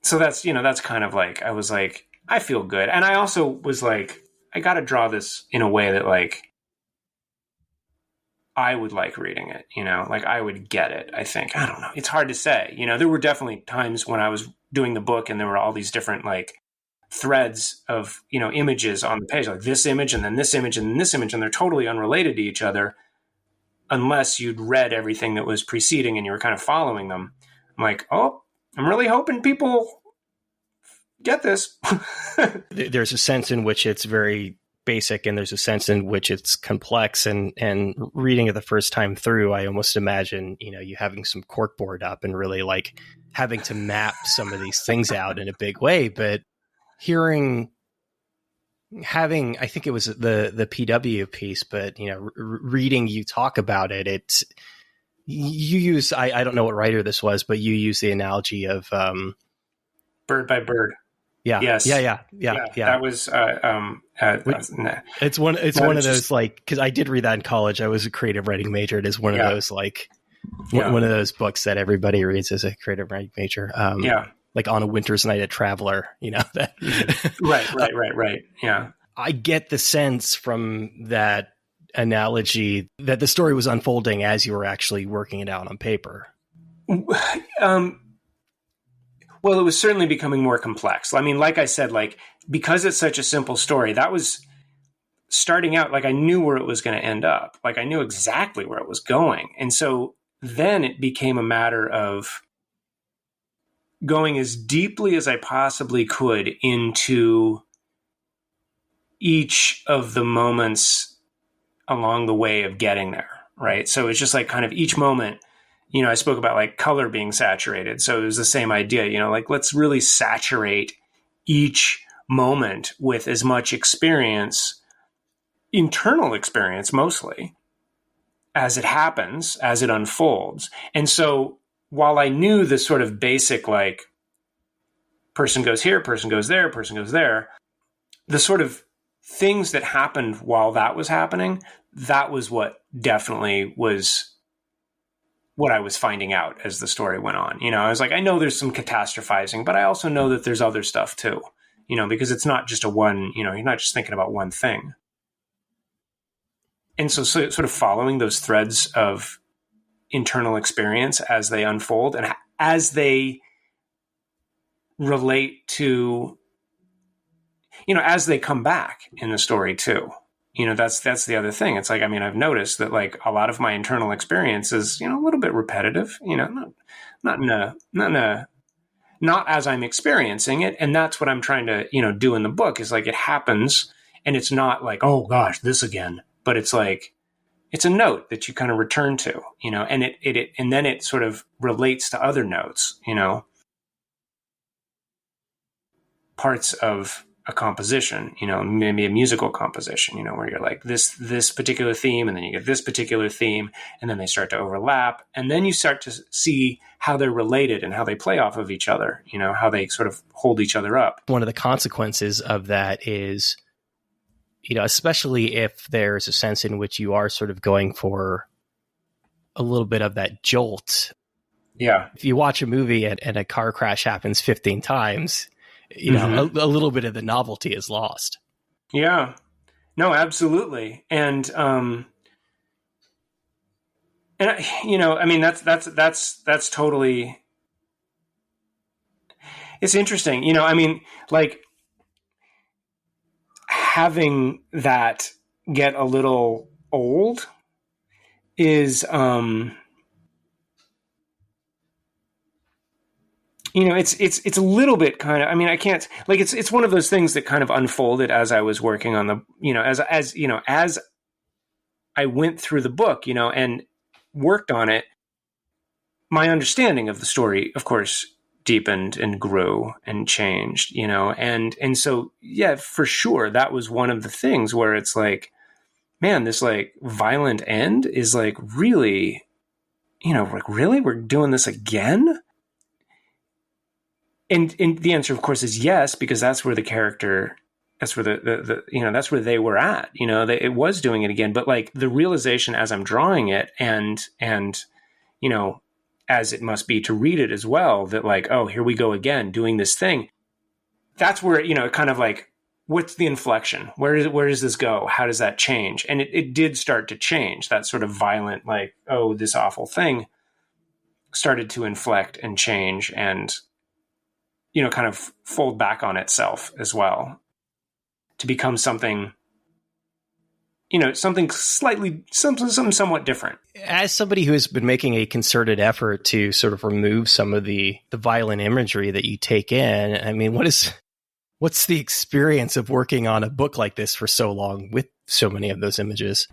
So that's kind of like, I was like, I feel good. And I also was like, I got to draw this in a way that like I would like reading it, like I would get it. I think, I don't know. It's hard to say, there were definitely times when I was doing the book and there were all these different like threads of, images on the page, like this image and then this image and then this image, and they're totally unrelated to each other unless you'd read everything that was preceding and you were kind of following them. I'm like, oh, I'm really hoping people get this. There's a sense in which it's very basic and there's a sense in which it's complex, and reading it the first time through, I almost imagine, you having some corkboard up and really like having to map some of these things out in a big way. But I think it was the PW piece, but reading you talk about it, you use, I don't know what writer this was, but you use the analogy of Bird by bird. Yeah. Yes. Yeah. That was it's one of those, like, because I did read that in college. I was a creative writing major. It is one of those like one of those books that everybody reads as a creative writing major. Like On a Winter's Night at Traveler, that. Right. Yeah. I get the sense from that analogy that the story was unfolding as you were actually working it out on paper. Well, it was certainly becoming more complex. I mean, like I said, like, because it's such a simple story, that was starting out, like I knew where it was going to end up. Like I knew exactly where it was going. And so then it became a matter of going as deeply as I possibly could into each of the moments along the way of getting there, right? So it's just like kind of each moment, I spoke about like color being saturated. So it was the same idea, like let's really saturate each moment with as much experience, internal experience mostly, as it happens, as it unfolds. And so while I knew the sort of basic, like, person goes here, person goes there, person goes there, the sort of things that happened while that was happening, that was what definitely was what I was finding out as the story went on. I was like, I know there's some catastrophizing, but I also know that there's other stuff too, because it's not just you're not just thinking about one thing. And so sort of following those threads of internal experience as they unfold and as they relate to, as they come back in the story too. That's the other thing. It's like, I mean, I've noticed that like a lot of my internal experience is, a little bit repetitive, not as I'm experiencing it. And that's what I'm trying to, do in the book is like, it happens and it's not like, oh gosh, this again, but it's like, it's a note that you kind of return to, and and then it sort of relates to other notes, parts of a composition, maybe a musical composition, where you're like this particular theme, and then you get this particular theme, and then they start to overlap, and then you start to see how they're related and how they play off of each other, how they sort of hold each other up. One of the consequences of that is, especially if there's a sense in which you are sort of going for a little bit of that jolt. Yeah. If you watch a movie and a car crash happens 15 times, a little bit of the novelty is lost. Yeah, no, absolutely. And that's totally, it's interesting, like having that get a little old is, it's a little bit kind of, I can't, like, it's one of those things that kind of unfolded as I was working on the, as I went through the book, and worked on it, my understanding of the story, of course, deepened and grew and changed, and so, yeah, for sure. That was one of the things where it's like, man, this like violent end is like really, like, really, we're doing this again? And the answer, of course, is yes, because that's where the character, that's where the that's where they were at. It was doing it again. But like the realization as I'm drawing it, and as it must be to read it as well, that like, oh, here we go again, doing this thing. That's where it kind of like, what's the inflection? Where does this go? How does that change? And it did start to change. That sort of violent, like, oh, this awful thing started to inflect and change, and kind of fold back on itself as well to become something, something slightly, something somewhat different. As somebody who has been making a concerted effort to sort of remove some of the violent imagery that you take in, what's the experience of working on a book like this for so long with so many of those images?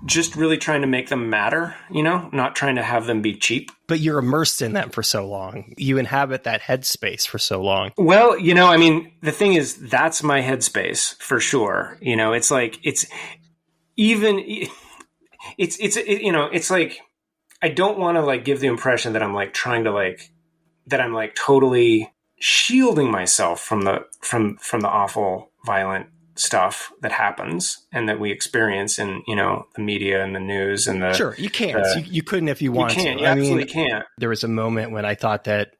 Just really trying to make them matter, not trying to have them be cheap. But you're immersed in them for so long. You inhabit that headspace for so long. Well, the thing is, that's my headspace for sure. It's like, it's like, I don't want to like give the impression that I'm like trying to like, that I'm like totally shielding myself from the awful, violent stuff that happens and that we experience in the media and the news and the sure you can't you couldn't if you wanted to. You absolutely can't. There was a moment when I thought that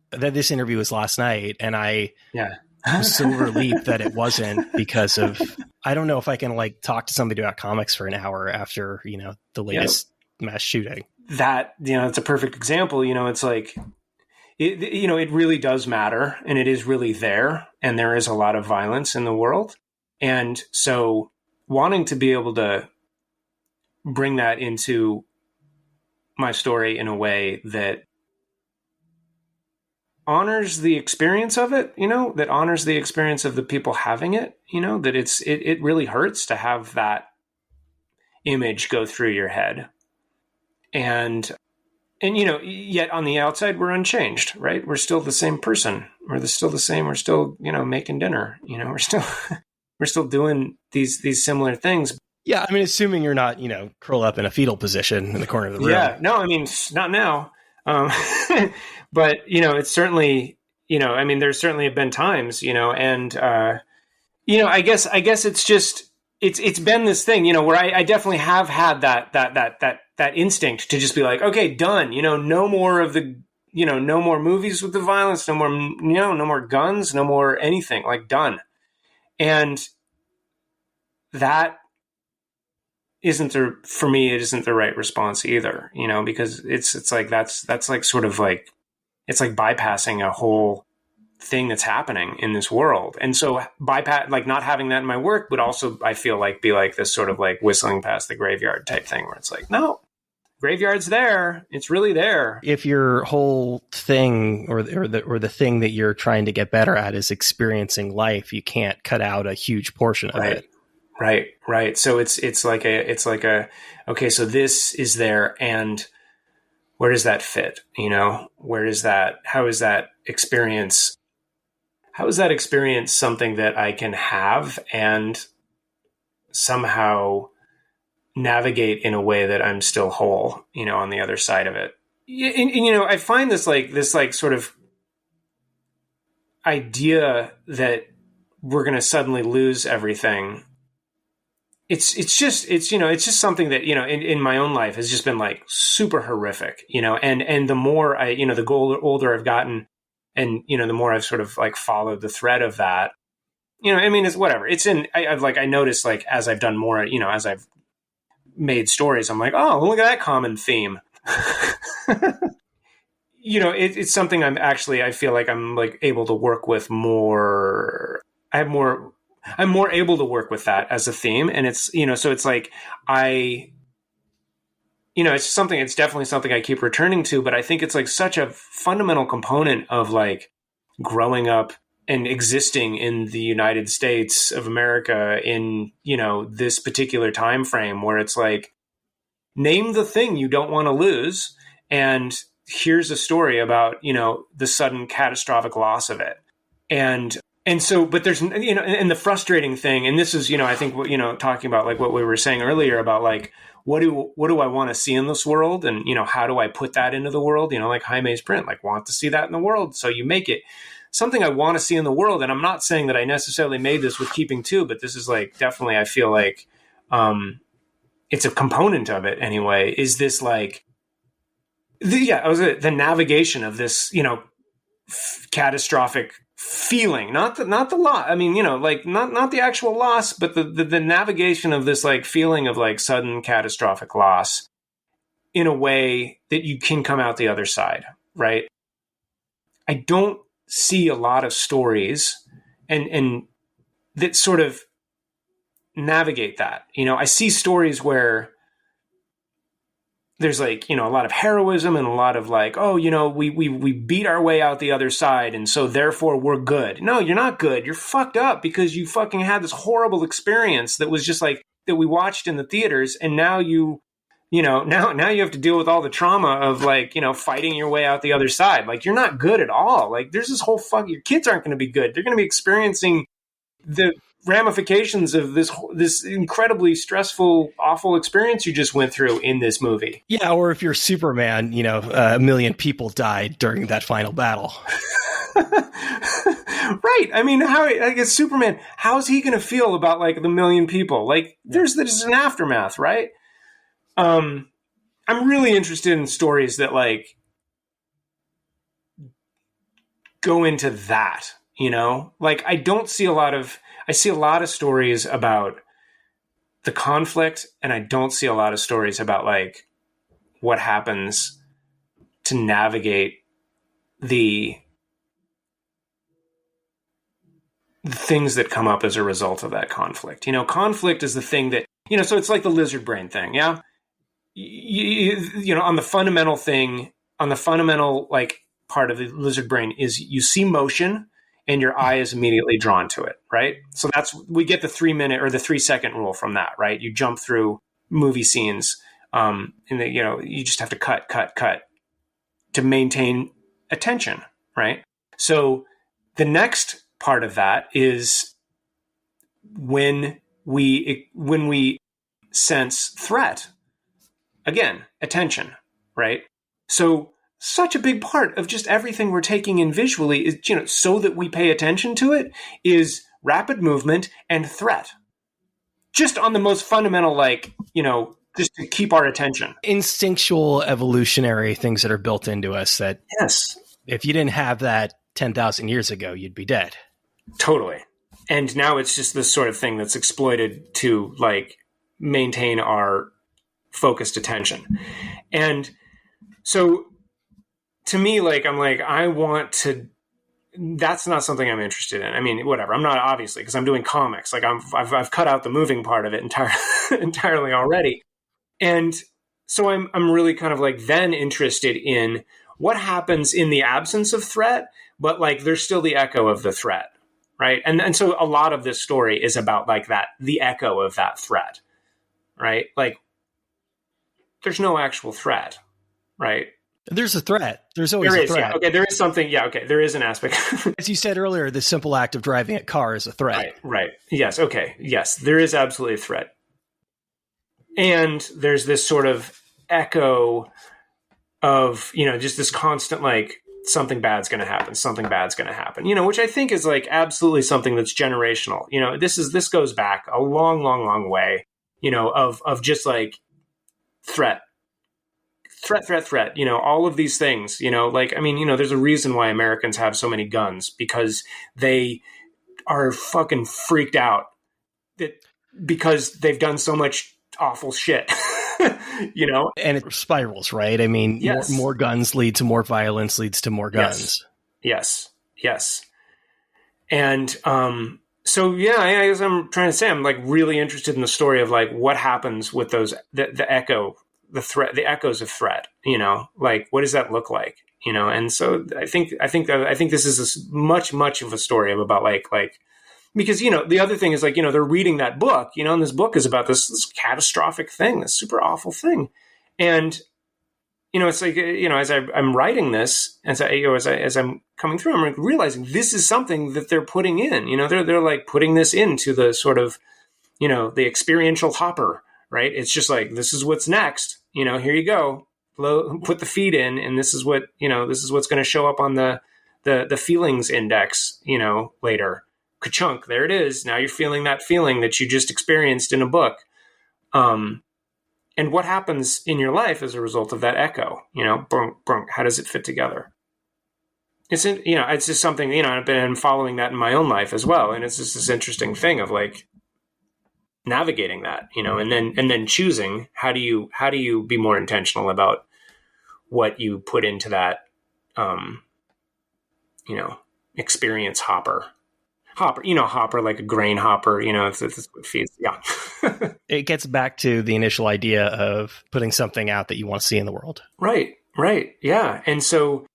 this interview was last night, and I was so relieved that it wasn't, because of, I don't know if I can like talk to somebody about comics for an hour after the latest mass shooting. That it's a perfect example. It's like it really does matter, and it is really there, and there is a lot of violence in the world. And so wanting to be able to bring that into my story in a way that honors the experience of it, that honors the experience of the people having it, that it really hurts to have that image go through your head. And yet on the outside, we're unchanged, right? We're still the same person. We're still the same. We're still, making dinner, we're still doing these similar things. Yeah. Assuming you're not, curl up in a fetal position in the corner of the room. Yeah. No, not now. But, it's certainly, there's certainly been times, and, I guess it's just, it's been this thing, where I definitely have had that instinct to just be like, okay, done, no more of the, no more movies with the violence, no more, no more guns, no more anything, like, done. And that isn't for me, it isn't the right response either, because it's like, that's like sort of like, it's like bypassing a whole thing that's happening in this world. And so like not having that in my work would also, I feel like, be like this sort of like whistling past the graveyard type thing, where it's like, no, graveyard's there. It's really there. If your whole thing or the thing that you're trying to get better at is experiencing life, you can't cut out a huge portion of it. Right. So it's like a, okay, so this is there, and where does that fit? How is that experience? how is that experience something that I can have and somehow navigate in a way that I'm still whole, on the other side of it. And, I find this sort of idea that we're going to suddenly lose everything. It's just something that, in my own life has just been like super horrific, and the more the older I've gotten and, the more I've sort of like followed the thread of that, it's whatever. It's I noticed like as I've done more, as I've made stories, I'm like, oh, look at that common theme. It's something I feel like I'm like able to work with more. I'm more able to work with that as a theme. And it's, so it's like, it's definitely something I keep returning to, but I think it's like such a fundamental component of like growing up and existing in the United States of America in, this particular time frame where it's like, name the thing you don't want to lose. And here's a story about, the sudden catastrophic loss of it. And so, but there's, and the frustrating thing, and this is, I think, talking about like what we were saying earlier about like, what do I want to see in this world? And, how do I put that into the world? Like Jaime's print, like want to see that in the world. So you make it something I want to see in the world. And I'm not saying that I necessarily made this with Keeping Two, but this is like, definitely, I feel like, it's a component of it anyway, is this like, the navigation of this, catastrophic feeling, not the loss. I mean, like not the actual loss, but the navigation of this like feeling of like sudden catastrophic loss in a way that you can come out the other side, right? I don't see a lot of stories and that sort of navigate that. I see stories where there's like, a lot of heroism and a lot of like, oh, we beat our way out the other side. And so therefore we're good. No, you're not good. You're fucked up because you fucking had this horrible experience that was just like that we watched in the theaters. And now now you have to deal with all the trauma of like, fighting your way out the other side. Like you're not good at all. Like there's this whole your kids aren't going to be good. They're going to be experiencing the ramifications of this incredibly stressful, awful experience you just went through in this movie. Yeah, or if you're Superman, a million people died during that final battle. Right. I mean, I guess Superman, how's he going to feel about like the million people? Like there's an aftermath, right? I'm really interested in stories that like go into that, like I see a lot of stories about the conflict, and I don't see a lot of stories about like what happens to navigate the things that come up as a result of that conflict. Conflict is the thing that, so it's like the lizard brain thing. Yeah. On the fundamental like part of the lizard brain is you see motion and your eye is immediately drawn to it, right? So we get the 3-minute or the 3-second rule from that, right? You jump through movie scenes, and you just have to cut to maintain attention, right? So the next part of that is when we sense threat, again, attention, right? So such a big part of just everything we're taking in visually is, so that we pay attention to it, is rapid movement and threat. Just on the most fundamental, like, just to keep our attention. Instinctual evolutionary things that are built into us that, yes, if you didn't have that 10,000 years ago, you'd be dead. Totally. And now it's just this sort of thing that's exploited to like maintain our focused attention. And so to me, like, I'm like, that's not something I'm interested in. I mean, whatever. I'm not, obviously, because I'm doing comics. Like I've cut out the moving part of it entirely already. And so I'm really kind of like then interested in what happens in the absence of threat, but like there's still the echo of the threat. Right. And so a lot of this story is about like that, the echo of that threat. Right. Like there's no actual threat. Right. There's a threat. There's always There a is, yeah. threat. Okay, there is something. Yeah, okay, there is an aspect. As you said earlier, the simple act of driving a car is a threat. Right, right. Yes, okay. Yes, there is absolutely a threat. And there's this sort of echo of, just this constant, like, something bad's going to happen, something bad's going to happen, which I think is like absolutely something that's generational. This goes back a long, long, long way, of just like threat, all of these things, there's a reason why Americans have so many guns, because they are fucking freaked out because they've done so much awful shit. And it spirals, right? I mean, yes. more guns lead to more violence, leads to more guns. Yes. And so, yeah, as I'm trying to say, I'm like really interested in the story of like what happens with those, the echo, the threat, the echoes of threat, like what does that look like, And so I think this is much of a story about like, because, the other thing is like, they're reading that book, and this book is about this catastrophic thing, this super awful thing. And, it's like, as I'm writing this, as I'm coming through, I'm realizing this is something that they're putting in, they're like putting this into the sort of, the experiential hopper, right? It's just like, this is what's next, here you go, put the feed in. And this is what, this is what's going to show up on the feelings index, later. Ka-chunk, there it is. Now you're feeling that feeling that you just experienced in a book. And what happens in your life as a result of that echo? Boom, boom, how does it fit together? It's just something, I've been following that in my own life as well. And it's just this interesting thing of like navigating that, and then choosing how do you be more intentional about what you put into that, experience hopper, hopper, like a grain hopper, it's what feeds. Yeah. It gets back to the initial idea of putting something out that you want to see in the world. Right. Yeah. And so,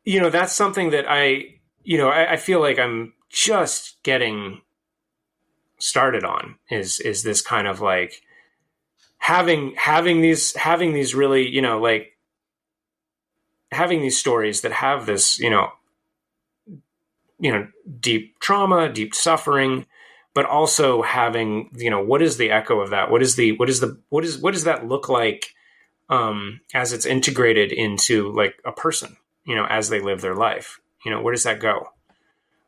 that's something that I feel like I'm just getting started on is this kind of like having these really, like having these stories that have this, deep trauma, deep suffering, but also having, what is the echo of that? What does that look like, as it's integrated into like a person, as they live their life, where does that go?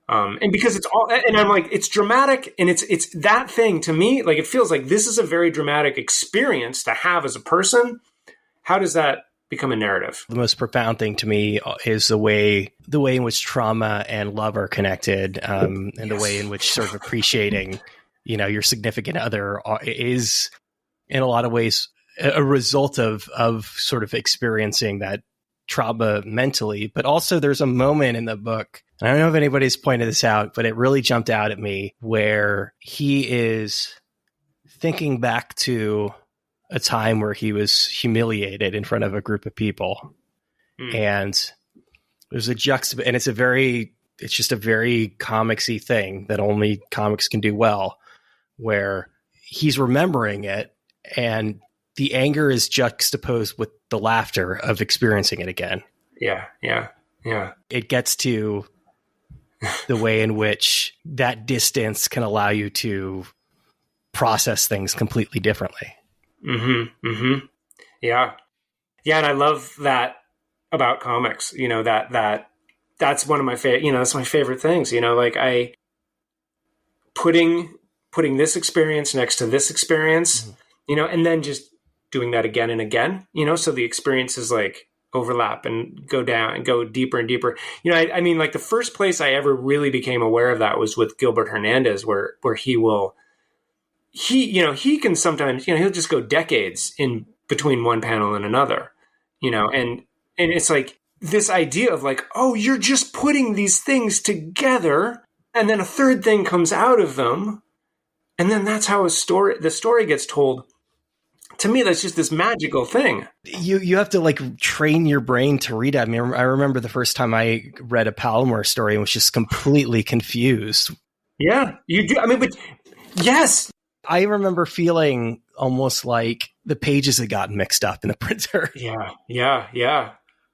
And because it's all, and I'm like, it's dramatic, and it's that thing to me, like, it feels like this is a very dramatic experience to have as a person. How does that become a narrative? The most profound thing to me is the way in which trauma and love are connected, and yes. The way in which sort of appreciating, your significant other is in a lot of ways a result of sort of experiencing that trauma mentally. But also there's a moment in the book, and I don't know if anybody's pointed this out, but it really jumped out at me, where he is thinking back to a time where he was humiliated in front of a group of people. And there's a and it's just a very comicsy thing that only comics can do well, where he's remembering it and the anger is juxtaposed with the laughter of experiencing it again. Yeah. It gets to the way in which that distance can allow you to process things completely differently. Yeah. And I love that about comics, that's one of my favorite, that's my favorite things, like I putting this experience next to this experience, and then just doing that again and again, so the experiences like overlap and go down and go deeper and deeper. I mean, like the first place I ever really became aware of that was with Gilbert Hernandez, where he can sometimes, he'll just go decades in between one panel and another, and it's like this idea of like, oh, you're just putting these things together and then a third thing comes out of them. And then that's how the story gets told. To me, that's just this magical thing. You have to like train your brain to read it. I mean, I remember the first time I read a Palomar story and was just completely confused. Yeah, you do. I mean, but yes. I remember feeling almost like the pages had gotten mixed up in the printer. Yeah.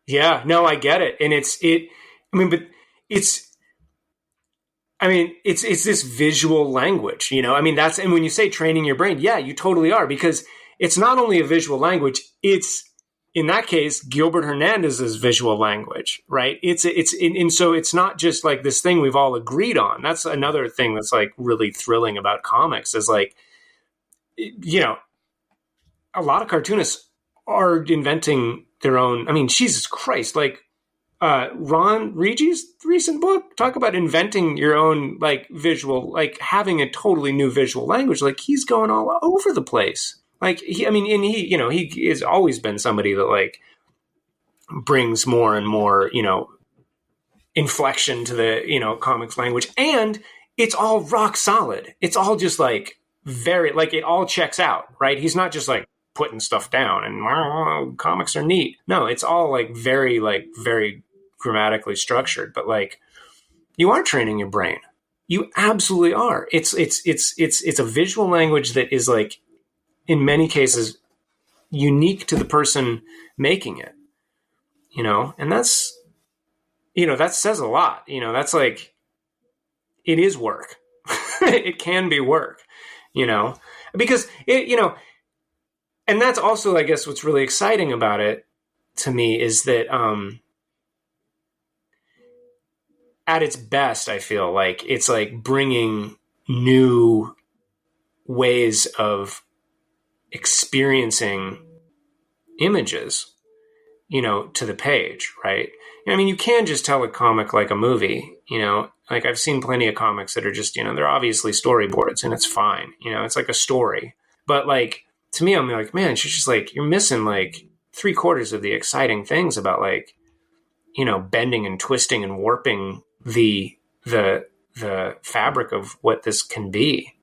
Yeah, no, I get it. And I mean, but it's, it's this visual language, you know? I mean, and when you say training your brain, yeah, you totally are, because it's not only a visual language, it's, in that case, Gilbert Hernandez's visual language, right? And so it's not just like this thing we've all agreed on. That's another thing that's like really thrilling about comics is like, you know, a lot of cartoonists are inventing their own. I mean, Jesus Christ, like Ron Reggie's recent book, talk about inventing your own like visual, like having a totally new visual language. Like he's going all over the place. Like he has always been somebody that like brings more and more, inflection to the, comics language, and it's all rock solid. It's all just like very, like it all checks out, right? He's not just like putting stuff down and comics are neat. No, it's all like very grammatically structured, but like you are training your brain. You absolutely are. It's a visual language that is like, in many cases, unique to the person making it, and that's, that says a lot. That's like, it is work. It can be work, because and that's also, I guess, what's really exciting about it to me is that, at its best, I feel like it's like bringing new ways of experiencing images, to the page, right? I mean, you can just tell a comic like a movie, like I've seen plenty of comics that are just, they're obviously storyboards and it's fine. It's like a story. But like, to me, I'm like, man, she's just like, you're missing like 3/4 of the exciting things about like, bending and twisting and warping the fabric of what this can be.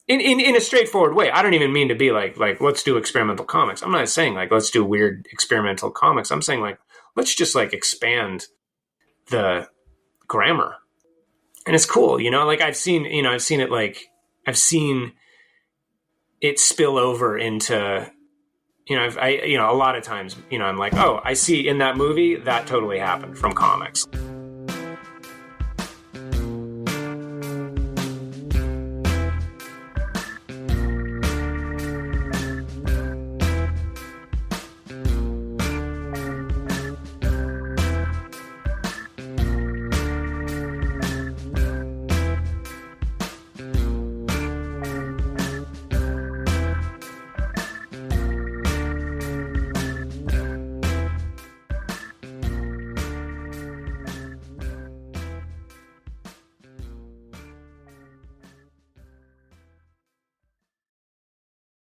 In a straightforward way. I don't even mean to be like let's do experimental comics. I'm not saying like let's do weird experimental comics. I'm saying like let's just like expand the grammar. And it's cool, like I've seen it spill over into, a lot of times, I'm like, oh, I see in that movie that totally happened from comics.